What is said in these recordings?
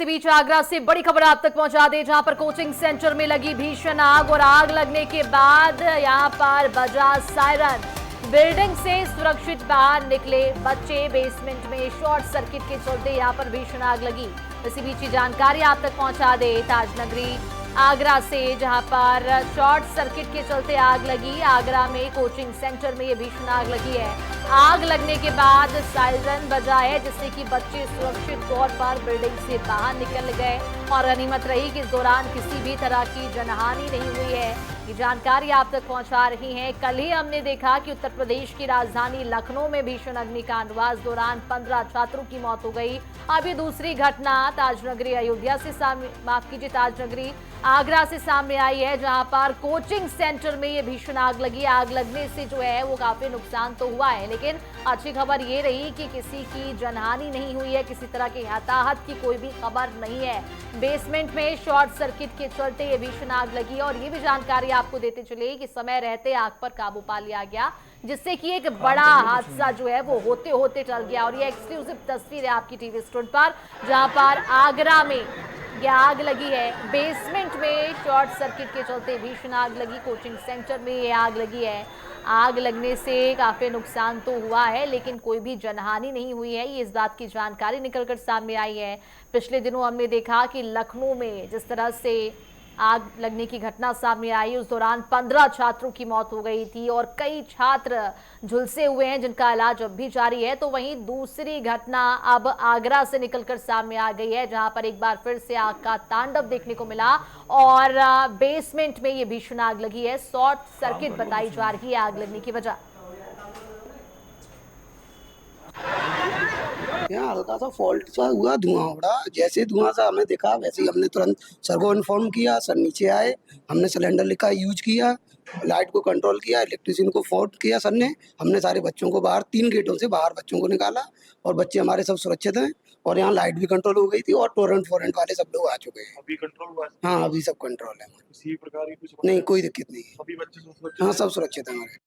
इसी बीच आगरा से बड़ी खबर आप तक पहुंचा दे, जहां पर कोचिंग सेंटर में लगी भीषण आग और आग लगने के बाद यहां पर बजा सायरन। बिल्डिंग से सुरक्षित बाहर निकले बच्चे। बेसमेंट में शॉर्ट सर्किट के चलते यहां पर भीषण आग लगी। इसी बीच जानकारी आप तक पहुंचा दे ताजनगरी आगरा से, जहां पर शॉर्ट सर्किट के चलते आग लगी। आगरा में कोचिंग सेंटर में ये भीषण आग लगी है। आग लगने के बाद सायरन बजा है, जिससे कि बच्चे सुरक्षित तौर पर बिल्डिंग से बाहर निकल गए और गनीमत रही कि इस दौरान किसी भी तरह की जनहानि नहीं हुई है। ये जानकारी आप तक पहुंचा रही हैं। कल ही हमने देखा कि उत्तर प्रदेश की राजधानी लखनऊ में भीषण अग्निकांड हुआ। इस दौरान 15 छात्रों की मौत हो गई। अभी दूसरी घटना ताजनगरी अयोध्या से ताजनगरी आगरा से सामने आई है, जहां पर कोचिंग सेंटर में ये भीषण आग लगी। आग लगने से जो है वो काफी नुकसान तो हुआ है, लेकिन अच्छी खबर ये रही कि किसी की जनहानि नहीं हुई है, किसी तरह के हताहत की कोई भी खबर नहीं है। बेसमेंट में शॉर्ट सर्किट के चलते ये भीषण आग लगी और ये भी जानकारी आपको देते चले कि समय रहते आग पर काबू पा लिया गया, जिससे कि एक बड़ा हादसा जो है वो होते होते टल गया। और ये एक्सक्लूसिव तस्वीर है आपकी टीवी स्क्रीन पर, जहां पर आगरा में ये आग लगी है। बेसमेंट में शॉर्ट सर्किट के चलते भीषण आग लगी। कोचिंग सेंटर में ये आग लगी है। आग लगने से काफी नुकसान तो हुआ है, लेकिन कोई भी जनहानि नहीं हुई है। ये इस बात की जानकारी निकलकर सामने आई है। पिछले दिनों हमने देखा कि लखनऊ में जिस तरह से आग लगने की घटना सामने आई, उस दौरान 15 छात्रों की मौत हो गई थी और कई छात्र झुलसे हुए हैं, जिनका इलाज अब भी जारी है। तो वहीं दूसरी घटना अब आगरा से निकलकर सामने आ गई है, जहां पर एक बार फिर से आग का तांडव देखने को मिला और बेसमेंट में ये भीषण आग लगी है। शॉर्ट सर्किट बताई जा रही है आग लगने की वजह। यहाँ हल्का सा फॉल्ट सा हुआ, धुआं उड़ा। जैसे धुआं सा हमें दिखा, वैसे ही हमने तुरंत सर को इन्फॉर्म किया। सर नीचे आए, हमने सिलेंडर लिखा यूज किया, लाइट को कंट्रोल किया, इलेक्ट्रिशियन को फोन किया सर ने। हमने सारे बच्चों को बाहर 3 गेटों से बाहर बच्चों को निकाला और बच्चे हमारे सब सुरक्षित हैं। और यहाँ लाइट भी कंट्रोल हो गई थी और टोरेंट फोरेंट वाले सब लोग आ चुके हैं। अभी कंट्रोल हुआ है? हाँ, अभी सब कंट्रोल है। किसी प्रकार की कुछ नहीं, कोई दिक्कत नहीं है। अभी बच्चे सुरक्षित? हाँ, सब सुरक्षित है हमारे।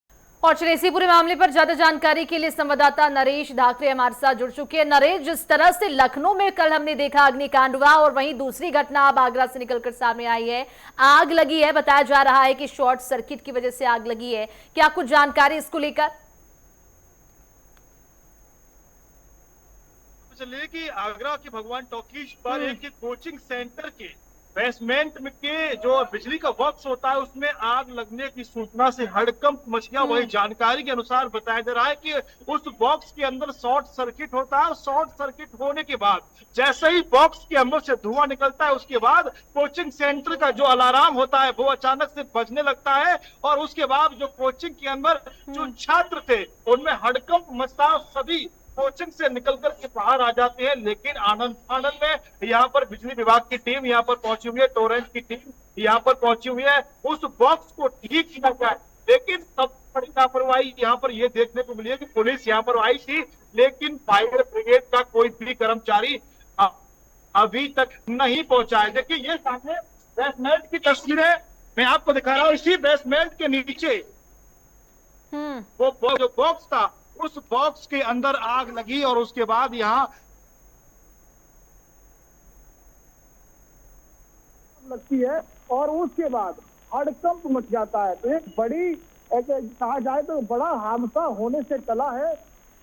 और चलिए इसी पूरे मामले पर ज्यादा जानकारी के लिए संवाददाता नरेश धाकरे हमारे साथ जुड़ चुके हैं। नरेश, जिस तरह से लखनऊ में कल हमने देखा अग्निकांड हुआ और वहीं दूसरी घटना अब आगरा से निकलकर सामने आई है, आग लगी है। बताया जा रहा है कि शॉर्ट सर्किट की वजह से आग लगी है। क्या कुछ जानकारी इसको लेकर? चलिए कि आगरा के भगवान टॉकीज पर एक कोचिंग सेंटर के बेसमेंट में के जो बिजली का बॉक्स होता है, उसमें आग लगने की सूचना से हड़कंप मच गया। वही जानकारी के अनुसार बताया जा रहा है कि उस बॉक्स के अंदर शॉर्ट सर्किट होता है और शॉर्ट सर्किट होने के बाद जैसे ही बॉक्स के अंदर से धुआं निकलता है, उसके बाद कोचिंग सेंटर का जो अलार्म होता है वो अचानक से बजने लगता है और उसके बाद जो कोचिंग के अंदर जो छात्र थे उनमें हड़कंप मचता है। सभी कोचिंग से निकलकर के बाहर आ जाते हैं, लेकिन आनंद में यहाँ पर बिजली विभाग की टीम यहाँ पर पहुंची हुई है, टोरेंट की टीम यहाँ पर पहुंची हुई है। उस बॉक्स को ठीक किया जाए, लेकिन सब बड़ी लापरवाही यहाँ पर ये देखने को मिली है कि पुलिस यहाँ पर आई थी, लेकिन फायर ब्रिगेड का कोई भी कर्मचारी अभी तक नहीं पहुंचा है। देखिए ये सामने बेसमेंट की तस्वीरें मैं आपको दिखा रहा हूँ। इसी बेसमेंट के नीचे वो जो बॉक्स था, उस बॉक्स के अंदर आग लगी और उसके बाद यहाँ लगती है और उसके बाद हड़कंप मच जाता है। तो एक बड़ी कहा जाए तो बड़ा हादसा होने से टला है।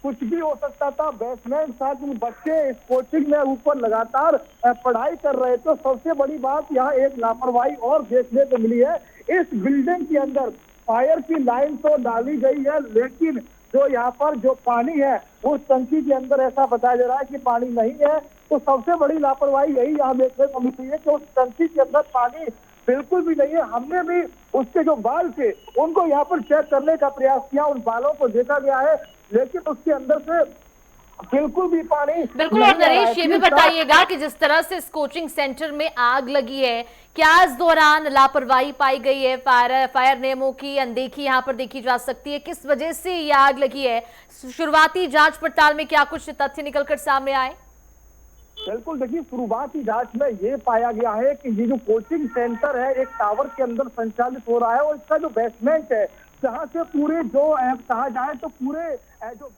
कुछ भी हो सकता था। बेसमेंट था कि बच्चे इस कोचिंग में ऊपर लगातार पढ़ाई कर रहे थे। सबसे बड़ी बात यहाँ एक लापरवाही और देखने को मिली है। इस बिल्डिंग के अंदर फायर की लाइन तो डाली गई है, लेकिन जो यहाँ पर जो पानी है उस टंकी के अंदर ऐसा बताया जा रहा है कि पानी नहीं है। तो सबसे बड़ी लापरवाही यही यहाँ देखने को मिलती है कि उस टंकी के अंदर पानी बिल्कुल भी नहीं है। हमने भी उसके जो बाल थे उनको यहाँ पर चेक करने का प्रयास किया, उन बालों को देखा गया है, लेकिन उसके अंदर से बिल्कुल भी पानी बिल्कुल। और नरेश ये भी बताइएगा कि जिस तरह से इस कोचिंग सेंटर में आग लगी है, क्या इस दौरान लापरवाही पाई गई है? फायर नियमों की अनदेखी यहाँ पर देखी जा सकती है? किस वजह से ये आग लगी है? शुरुआती जांच पड़ताल में क्या कुछ तथ्य निकलकर सामने आए? बिल्कुल, देखिए शुरुआती जांच में ये पाया गया है कि ये जो कोचिंग सेंटर है एक टावर के अंदर संचालित हो रहा है और इसका जो बेसमेंट है, जहाँ से पूरे जो कहा जाए तो पूरे जो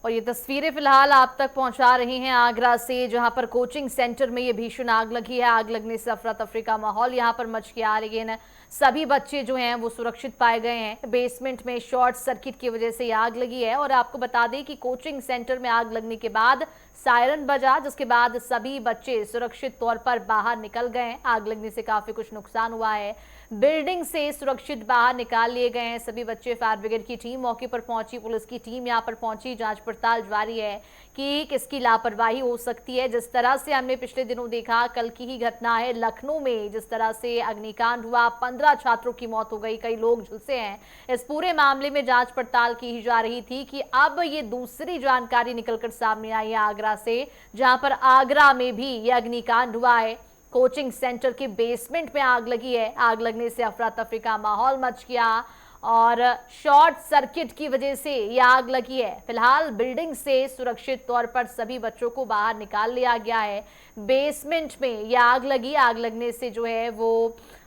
और ये तस्वीरें फिलहाल आप तक पहुंचा रही हैं आगरा से, जहां पर कोचिंग सेंटर में ये भीषण आग लगी है। आग लगने से अफरा तफरी का माहौल यहां पर मच गया, लेकिन सभी बच्चे जो हैं वो सुरक्षित पाए गए हैं। बेसमेंट में शॉर्ट सर्किट की वजह से ये आग लगी है। और आपको बता दें कि कोचिंग सेंटर में आग लगने के बाद सायरन बजा, जिसके बाद सभी बच्चे सुरक्षित तौर पर बाहर निकल गए हैं। आग लगने से काफी कुछ नुकसान हुआ है। बिल्डिंग से सुरक्षित बाहर निकाल लिए गए हैं सभी बच्चे। फायर ब्रिगेड की टीम मौके पर पहुंची, पुलिस की टीम यहां पर पहुंची। जांच पड़ताल जारी है कि किसकी लापरवाही हो सकती है। जिस तरह से हमने पिछले दिनों देखा, कल की ही घटना है लखनऊ में, जिस तरह से अग्निकांड हुआ, 15 छात्रों की मौत हो गई, कई लोग झुलसे हैं। इस पूरे मामले में जांच पड़ताल की ही जा रही थी कि अब ये दूसरी जानकारी निकलकर सामने आई है आगरा से, जहां पर आगरा में भी ये अग्निकांड हुआ है। कोचिंग सेंटर के बेसमेंट में आग लगी है। आग लगने से अफरा तफरी का माहौल मच गया और शॉर्ट सर्किट की वजह से यह आग लगी है। फिलहाल बिल्डिंग से सुरक्षित तौर पर सभी बच्चों को बाहर निकाल लिया गया है। बेसमेंट में यह आग लगी। आग लगने से जो है वो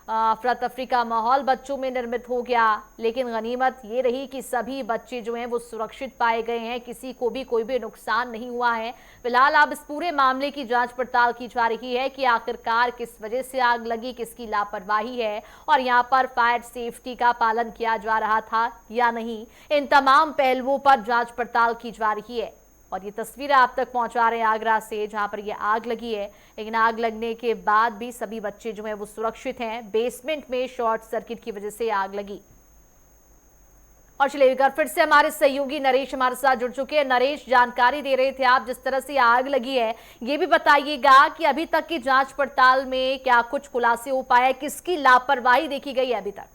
अफरा तफरी का माहौल बच्चों में निर्मित हो गया, लेकिन गनीमत ये रही कि सभी बच्चे जो हैं वो सुरक्षित पाए गए हैं। किसी को भी कोई भी नुकसान नहीं हुआ है। फिलहाल अब इस पूरे मामले की जांच पड़ताल की जा रही है कि आखिरकार किस वजह से आग लगी, किसकी लापरवाही है और यहाँ पर फायर सेफ्टी का पालन किया जा रहा था या नहीं। इन तमाम पहलुओं पर जांच पड़ताल की जा रही है। और ये तस्वीरें आप तक पहुंचा रहे हैं आगरा से, जहां पर ये आग लगी है। लेकिन आग लगने के बाद भी सभी बच्चे जो हैं वो सुरक्षित हैं। बेसमेंट में शॉर्ट सर्किट की वजह से आग लगी। और चलिए एक बार फिर से हमारे सहयोगी नरेश हमारे साथ जुड़ चुके हैं। नरेश, जानकारी दे रहे थे आप, जिस तरह से आग लगी है, ये भी बताइएगा कि अभी तक की जांच पड़ताल में क्या कुछ खुलासे हो पाए, किसकी लापरवाही देखी गई है अभी तक?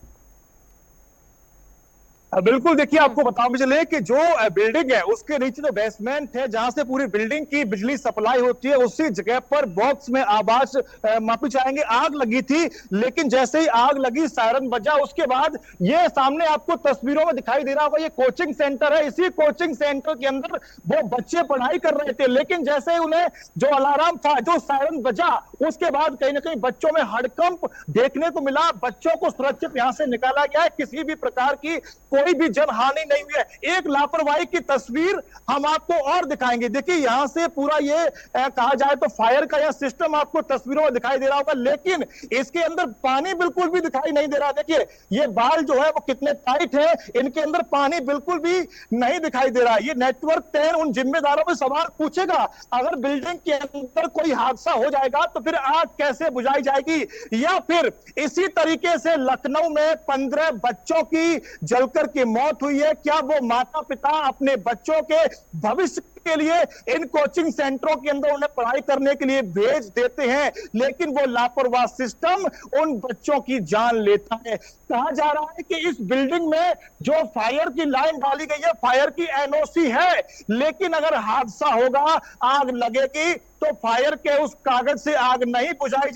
बिल्कुल, देखिए आपको बताओ चले कि जो बिल्डिंग है उसके नीचे जो बेसमेंट है जहां से पूरी बिल्डिंग की बिजली सप्लाई होती है, उसी जगह पर बॉक्स में आवाज मापी जाएंगे आग लगी थी। लेकिन जैसे ही आग लगी, सायरन बजा, उसके बाद ये सामने आपको तस्वीरों में दिखाई दे रहा होगा, ये कोचिंग सेंटर है। इसी कोचिंग सेंटर के अंदर वो बच्चे पढ़ाई कर रहे थे, लेकिन जैसे ही उन्हें जो अलार्म था, जो सायरन बजा, उसके बाद कहीं ना कहीं बच्चों में हड़कंप देखने को मिला। बच्चों को सुरक्षित यहां से निकाला गया है। किसी भी प्रकार की कोई भी जनहानि नहीं हुई है। एक लापरवाही की तस्वीर हम आपको और दिखाएंगे। देखिए यहां से पूरा ये कहा जाए तो फायर का यह सिस्टम आपको तस्वीरों में दिखाई दे रहा होगा, लेकिन इसके अंदर पानी बिल्कुल भी दिखाई नहीं दे रहा। देखिए ये बाल जो है वो कितने टाइट है, इनके अंदर पानी बिल्कुल भी नहीं दिखाई दे रहा। ये नेटवर्क 10 उन जिम्मेदारों में सवाल पूछेगा, अगर बिल्डिंग के अंदर कोई हादसा हो जाएगा तो फिर आग कैसे बुझाई जाएगी? या फिर इसी तरीके से लखनऊ में 15 बच्चों की जलकर की मौत हुई है। क्या वो माता पिता अपने बच्चों के भविष्य के लिए इन कोचिंग सेंटरों के अंदर उन्हें पढ़ाई करने के लिए भेज देते हैं, लेकिन वो लापरवाह सिस्टम उन बच्चों की जान लेता है? कहा जा रहा है कि इस बिल्डिंग में जो फायर की लाइन डाली गई है, फायर की एनओसी है, लेकिन अगर हादसा होगा, आग लगेगी, तो फायर के उस कागज से आग नहीं बुझाई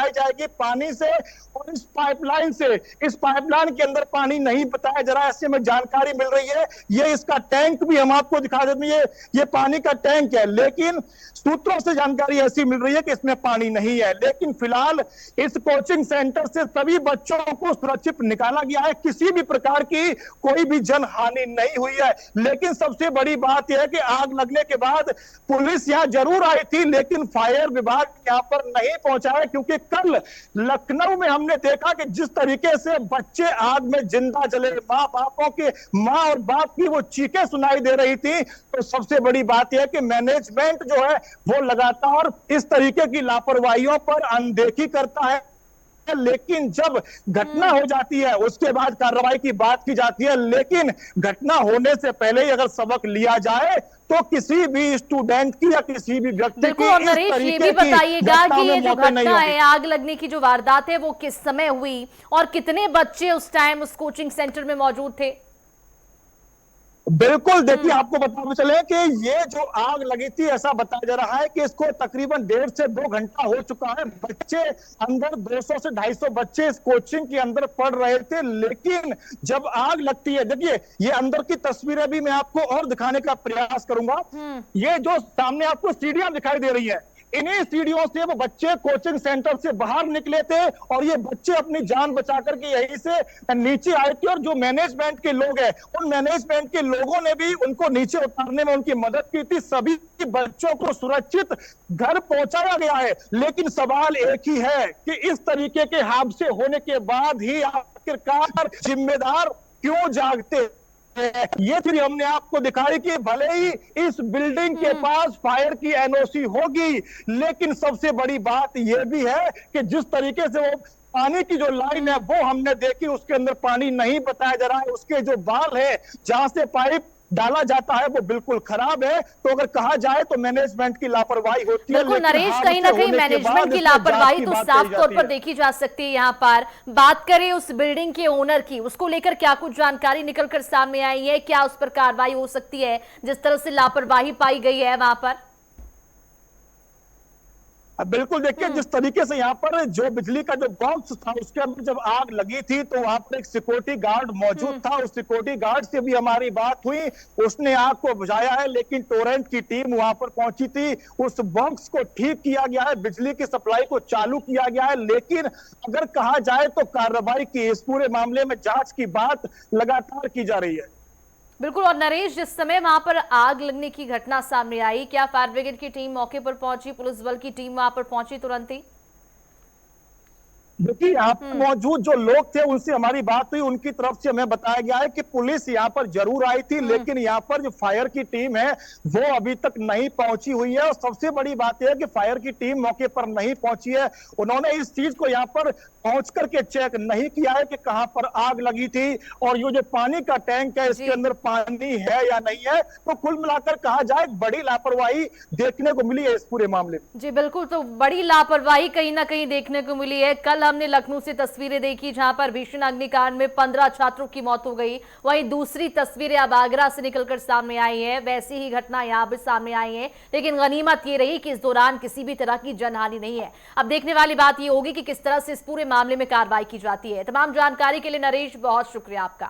जाएगी पानी से और इस पाइपलाइन से। इस पाइपलाइन के अंदर पानी नहीं बताया जा रहा है, ऐसे में जानकारी मिल रही है। ये इसका टैंक भी हम आपको दिखा देते हैं, ये पानी का टैंक है, लेकिन सूत्रों से जानकारी ऐसी मिल रही है कि इसमें पानी नहीं है। लेकिन फिलहाल इस कोचिंग सेंटर से सभी बच्चों को सुरक्षित निकाला गया है। किसी भी प्रकार की कोई भी जनहानि नहीं हुई है। लेकिन सबसे बड़ी बात यह है कि आग लगने के बाद पुलिस यहां जरूर आई थी, लेकिन फायर विभाग यहां पर नहीं पहुंचा है, क्योंकि कल लखनऊ में हमने देखा कि जिस तरीके से बच्चे आग में जिंदा जले, मां और बाप की वो चीखें सुनाई दे रही थी। तो सबसे बड़ी बात यह है कि मैनेजमेंट जो है वो लगातार इस तरीके की लापरवाहियों पर अनदेखी करता है, लेकिन जब घटना हो जाती है उसके बाद कार्रवाई की बात की जाती है। लेकिन घटना होने से पहले ही अगर सबक लिया जाए तो किसी भी स्टूडेंट की या किसी भी व्यक्ति की और नरेश ये भी बताइएगा कि ये जो घटना है, आग लगने की जो वारदात है, वो किस समय हुई और कितने बच्चे उस टाइम उस कोचिंग सेंटर में मौजूद थे? बिल्कुल, देखिए आपको बताते चले कि ये जो आग लगी थी, ऐसा बताया जा रहा है कि इसको तकरीबन 1.5 से 2 घंटा हो चुका है। बच्चे अंदर 200 से 250 बच्चे इस कोचिंग के अंदर पढ़ रहे थे, लेकिन जब आग लगती है, देखिए ये अंदर की तस्वीरें भी मैं आपको और दिखाने का प्रयास करूंगा। ये जो सामने आपको सीढ़ियां दिखाई दे रही है, इन्हीं सीढ़ियों से वो बच्चे कोचिंग सेंटर से बाहर निकले थे और ये बच्चे अपनी जान बचा करके यहीं से नीचे आए थे। और जो मैनेजमेंट के लोग हैं, उन मैनेजमेंट के लोगों ने भी उनको नीचे उतारने में उनकी मदद की थी। सभी बच्चों को सुरक्षित घर पहुंचाया गया है। लेकिन सवाल एक ही है कि इस तरीके के हादसे होने के बाद ही आखिरकार जिम्मेदार क्यों जागते हैं? ये फिर हमने आपको दिखाई कि भले ही इस बिल्डिंग के पास फायर की एनओसी होगी, लेकिन सबसे बड़ी बात यह भी है कि जिस तरीके से वो पानी की जो लाइन है वो हमने देखी, उसके अंदर पानी नहीं बताया जा रहा है। उसके जो बाल है जहां से पाइप डाला जाता है वो बिल्कुल खराब है। तो अगर कहा जाए तो मैनेजमेंट की लापरवाही होती है। बिल्कुल नरेश, कहीं ना कहीं मैनेजमेंट की लापरवाही तो साफ तौर पर देखी जा सकती है। यहाँ पर बात करें उस बिल्डिंग के ओनर की, उसको लेकर क्या कुछ जानकारी निकलकर सामने आई है? क्या उस पर कार्रवाई हो सकती है जिस तरह से लापरवाही पाई गई है वहां पर? बिल्कुल देखिए, जिस तरीके से यहाँ पर जो बिजली का जो बॉक्स था उसके अंदर जब आग लगी थी तो वहां पर एक सिक्योरिटी गार्ड मौजूद था। उस सिक्योरिटी गार्ड से भी हमारी बात हुई, उसने आग को बुझाया है। लेकिन टोरेंट की टीम वहां पर पहुंची थी, उस बॉक्स को ठीक किया गया है, बिजली की सप्लाई को चालू किया गया है। लेकिन अगर कहा जाए तो कार्रवाई की इस पूरे मामले में जांच की बात लगातार की जा रही है। बिल्कुल। और नरेश, जिस समय वहां पर आग लगने की घटना सामने आई, क्या फायर ब्रिगेड की टीम मौके पर पहुंची, पुलिस बल की टीम वहां पर पहुंची तुरंत ही? देखिए, यहाँ पर मौजूद जो लोग थे उनसे हमारी बात हुई, उनकी तरफ से हमें बताया गया है कि पुलिस यहाँ पर जरूर आई थी, लेकिन यहाँ पर जो फायर की टीम है वो अभी तक नहीं पहुंची हुई है। और सबसे बड़ी बात यह है कि फायर की टीम मौके पर नहीं पहुंची है। उन्होंने इस चीज को यहाँ पर पहुंच करके चेक नहीं किया है कि कहां पर आग लगी थी और ये जो पानी का टैंक है इसके अंदर पानी है या नहीं है। तो कुल मिलाकर कहा जाए बड़ी लापरवाही देखने को मिली है इस पूरे मामले में। जी बिल्कुल, तो बड़ी लापरवाही कहीं ना कहीं देखने को मिली है। कल हमने लखनऊ से तस्वीरें देखी जहां पर भीषण अग्निकांड में 15 छात्रों की मौत हो गई। वहीं दूसरी तस्वीरें अब आगरा से निकलकर सामने आई है, वैसी ही घटना यहाँ पर सामने आई है। लेकिन गनीमत ये रही कि इस दौरान किसी भी तरह की जनहानि नहीं है। अब देखने वाली बात ये होगी कि किस तरह से इस पूरे मामले में कार्रवाई की जाती है। तमाम जानकारी के लिए नरेश बहुत शुक्रिया आपका।